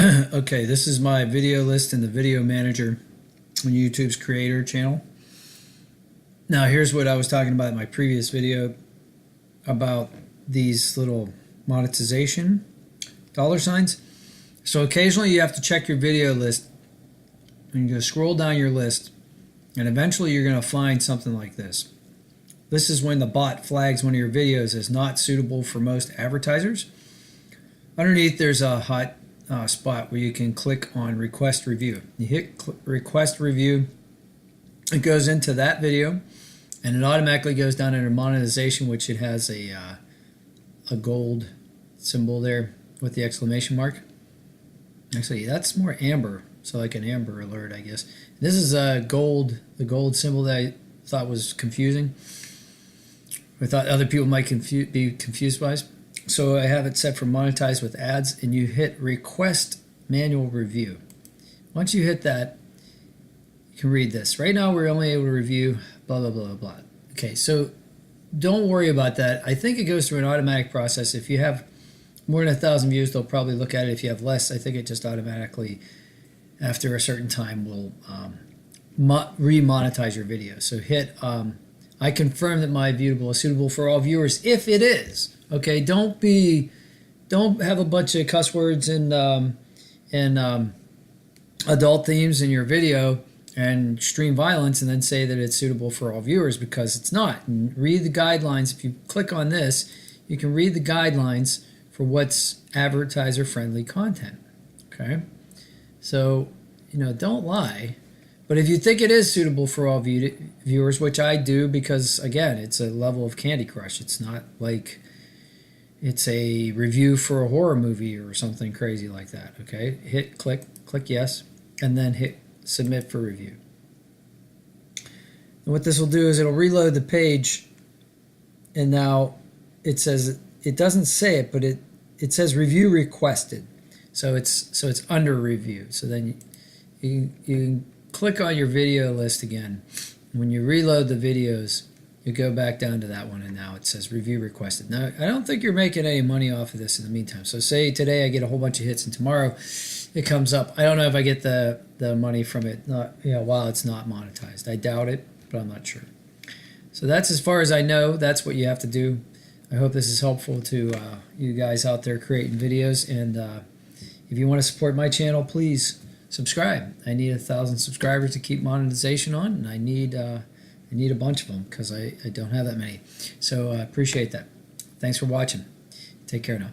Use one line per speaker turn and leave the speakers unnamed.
Okay, this is my video list in the video manager on YouTube's creator channel. Now here's what I was talking about in my previous video about these little monetization $signs. So occasionally you have to check your video list and you go scroll down your list, and eventually you're going to find something like this. This is when the bot flags one of your videos as not suitable for most advertisers. Underneath there's a hot spot where you can click on request review. You hit request review, it goes into that video, and it automatically goes down under monetization, which it has a gold symbol there with the exclamation mark. Actually, that's more amber, so like an amber alert, I guess. This is the gold symbol that I thought was confusing. I thought other people might be confused by it. So I have it set for monetize with ads, and you hit request manual review. Once you hit that, you can read this. Right now we're only able to review blah, blah, blah, blah. Okay, so don't worry about that. I think it goes through an automatic process. If you have more than 1,000 views, they'll probably look at it. If you have less, I think it just automatically, after a certain time, will re-monetize your video. So hit, I confirm that my viewable is suitable for all viewers, if it is. Okay, don't have a bunch of cuss words and adult themes in your video and extreme violence and then say that it's suitable for all viewers, because it's not. And read the guidelines. If you click on this, you can read the guidelines for what's advertiser-friendly content. Okay, so don't lie. But if you think it is suitable for all viewers, which I do, because again, it's a level of Candy Crush. It's not like it's a review for a horror movie or something crazy like that. Okay, hit click yes, and then hit submit for review. And what this will do is it'll reload the page, and now it says, it doesn't say it, but it says review requested. So it's under review. So then you can click on your video list again. When you reload the videos, you go back down to that one, and now it says review requested. Now, I don't think you're making any money off of this in the meantime. So say today I get a whole bunch of hits, and tomorrow it comes up. I don't know if I get the money from it while it's not monetized. I doubt it, but I'm not sure. So that's as far as I know. That's what you have to do. I hope this is helpful to you guys out there creating videos. And if you want to support my channel, please subscribe. I need 1,000 subscribers to keep monetization on, and I need a bunch of them because I don't have that many. So I appreciate that. Thanks for watching. Take care now.